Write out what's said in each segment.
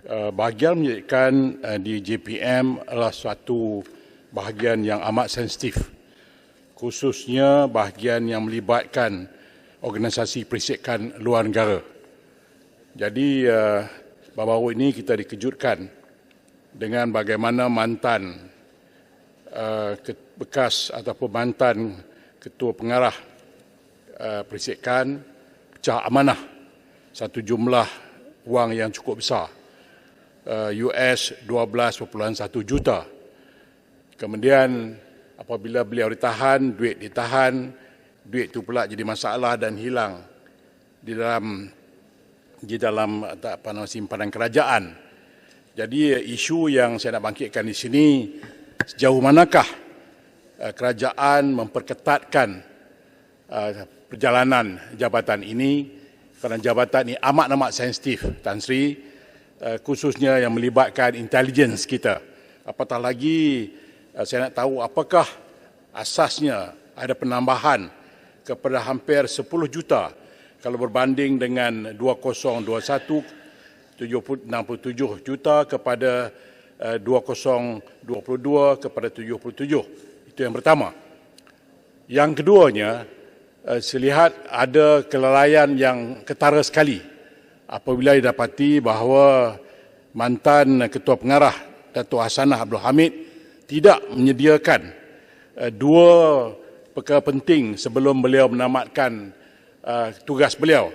Bahagian menyediakan di JPM adalah suatu bahagian yang amat sensitif, khususnya bahagian yang melibatkan organisasi perisikan luar negara. Jadi baru-baru ini kita dikejutkan dengan bagaimana mantan bekas ataupun mantan ketua pengarah perisikan pecah amanah satu jumlah wang yang cukup besar, US 12.1 juta. Kemudian apabila beliau ditahan, duit itu pula jadi masalah dan hilang di dalam simpanan kerajaan. Jadi isu yang saya nak bangkitkan di sini, sejauh manakah kerajaan memperketatkan perjalanan jabatan ini, kerana jabatan ini amat sensitif, Tan Sri, khususnya yang melibatkan intelligence kita. Apatah lagi saya nak tahu apakah asasnya ada penambahan kepada hampir 10 juta kalau berbanding dengan 2021 67 juta kepada 2022 kepada 77. Itu yang pertama. Yang keduanya, saya lihat ada kelalaian yang ketara sekali apabila didapati bahawa mantan Ketua Pengarah Datuk Hasanah Abdul Hamid tidak menyediakan dua perkara penting sebelum beliau menamatkan tugas beliau,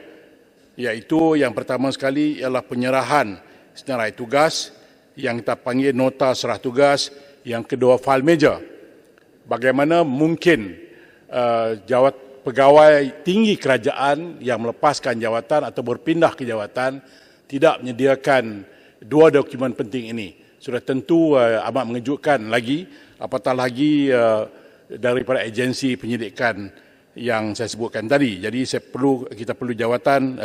iaitu yang pertama sekali ialah penyerahan senarai tugas yang kita panggil nota serah tugas, yang kedua file meja. Bagaimana mungkin pegawai tinggi kerajaan yang melepaskan jawatan atau berpindah ke jawatan tidak menyediakan dua dokumen penting ini? Sudah tentu amat mengejutkan lagi, apatah lagi daripada agensi penyidikan yang saya sebutkan tadi. Jadi kita perlu jawapan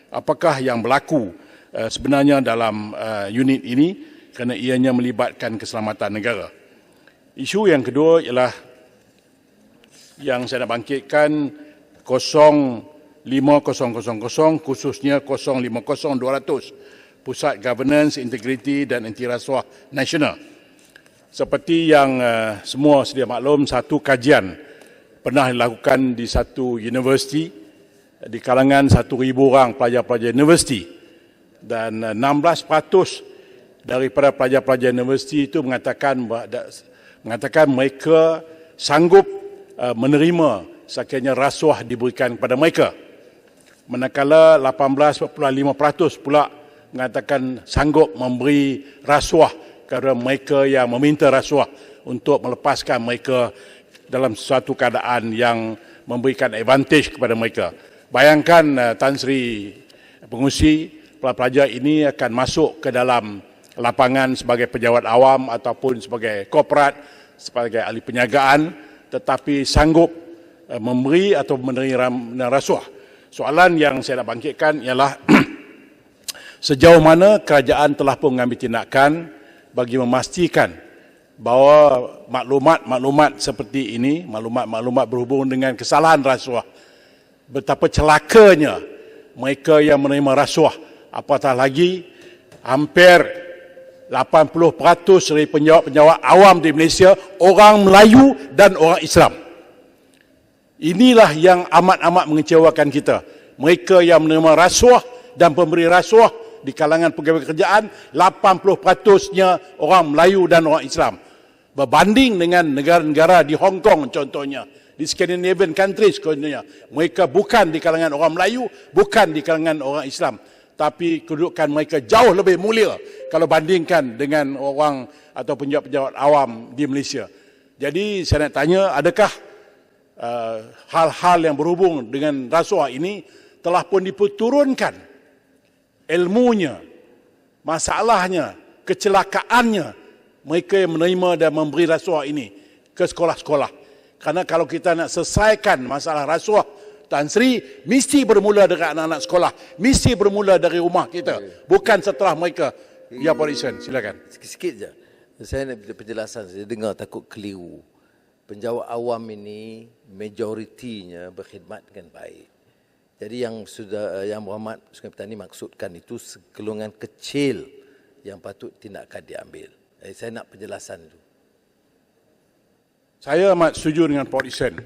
apakah yang berlaku sebenarnya dalam unit ini, kerana ianya melibatkan keselamatan negara. Isu yang kedua ialah yang saya nak bangkitkan 05000, khususnya 050200, Pusat Governance, Integriti dan Anti Rasuah Nasional. Seperti yang semua sedia maklum, satu kajian pernah dilakukan di satu universiti di kalangan 1,000 orang pelajar-pelajar universiti, dan 16% daripada pelajar-pelajar universiti itu mengatakan mereka sanggup menerima sekiranya rasuah diberikan kepada mereka, manakala 18.5% pula mengatakan sanggup memberi rasuah kepada mereka yang meminta rasuah untuk melepaskan mereka dalam suatu keadaan yang memberikan advantage kepada mereka. Bayangkan Tan Sri Pengerusi, pelajar ini akan masuk ke dalam lapangan sebagai pejabat awam ataupun sebagai korporat, sebagai ahli penjagaan, tetapi sanggup memberi atau menerima rasuah. Soalan yang saya nak bangkitkan ialah sejauh mana kerajaan telah pun mengambil tindakan bagi memastikan bahawa maklumat seperti ini, maklumat berhubung dengan kesalahan rasuah, betapa celakanya mereka yang menerima rasuah, apatah lagi hampir 80% dari penjawat awam di Malaysia orang Melayu dan orang Islam. Inilah yang amat mengecewakan kita. Mereka yang menerima rasuah dan pemberi rasuah di kalangan pegawai kerajaan 80%-nya orang Melayu dan orang Islam. Berbanding dengan negara-negara di Hong Kong contohnya, di Scandinavian countries contohnya, mereka bukan di kalangan orang Melayu, bukan di kalangan orang Islam, tapi kedudukan mereka jauh lebih mulia kalau bandingkan dengan orang atau pejabat-pejabat awam di Malaysia. Jadi saya nak tanya, adakah hal-hal yang berhubung dengan rasuah ini telah pun diturunkan ilmunya, masalahnya, kecelakaannya mereka yang menerima dan memberi rasuah ini ke sekolah-sekolah? Karena kalau kita nak selesaikan masalah rasuah, Tan Sri, mesti bermula dari anak-anak sekolah, mesti bermula dari rumah kita, bukan setelah mereka. Ya, Pak Isen, silakan. Sikit je. Saya nak penjelasan, saya dengar takut keliru. Penjawat awam ini majoritinya berkhidmat dengan baik. Jadi yang Muhammad Sungai Petani maksudkan itu segelungan kecil yang patut tindakan diambil. Saya nak penjelasan itu. Saya amat setuju dengan Pak Isen.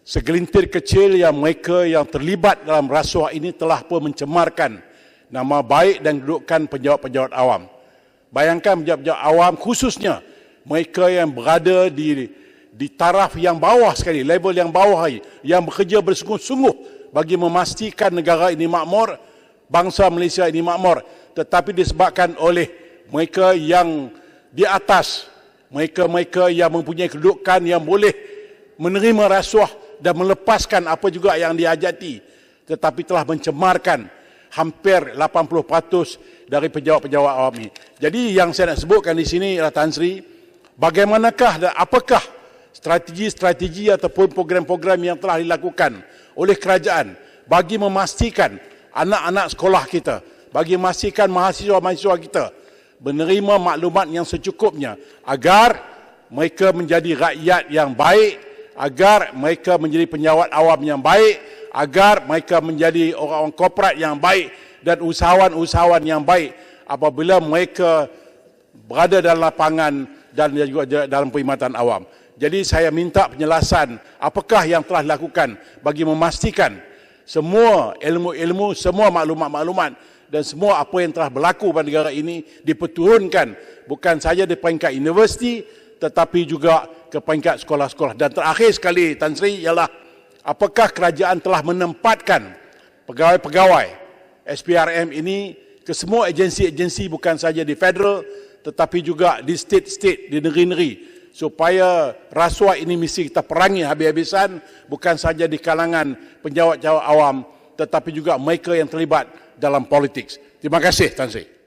Segelintir kecil yang mereka yang terlibat dalam rasuah ini telah pun mencemarkan nama baik dan kedudukan penjawat-penjawat awam. Bayangkan penjawat-penjawat awam khususnya mereka yang berada di taraf yang bawah sekali, level yang bawah, yang bekerja bersungguh-sungguh bagi memastikan negara ini makmur, bangsa Malaysia ini makmur, tetapi disebabkan oleh mereka yang di atas, mereka-mereka yang mempunyai kedudukan yang boleh menerima rasuah dan melepaskan apa juga yang dihajati, tetapi telah mencemarkan hampir 80% dari penjawat-penjawat awam ini. Jadi yang saya nak sebutkan di sini adalah Tan Sri, bagaimanakah dan apakah strategi-strategi ataupun program-program yang telah dilakukan oleh kerajaan bagi memastikan anak-anak sekolah kita, bagi memastikan mahasiswa-mahasiswa kita menerima maklumat yang secukupnya agar mereka menjadi rakyat yang baik, agar mereka menjadi penjawat awam yang baik, agar mereka menjadi orang-orang korporat yang baik dan usahawan-usahawan yang baik apabila mereka berada dalam lapangan dan juga dalam perkhidmatan awam. Jadi saya minta penjelasan apakah yang telah dilakukan bagi memastikan semua ilmu-ilmu, semua maklumat-maklumat dan semua apa yang telah berlaku pada negara ini diperturunkan bukan saja di peringkat universiti tetapi juga ke peringkat sekolah-sekolah. Dan terakhir sekali Tan Sri ialah apakah kerajaan telah menempatkan pegawai-pegawai SPRM ini ke semua agensi-agensi bukan saja di federal tetapi juga di state-state, di negeri-negeri, supaya rasuah ini mesti kita perangi habis-habisan bukan saja di kalangan penjawat-penjawat awam tetapi juga mereka yang terlibat dalam politik. Terima kasih Tan Sri.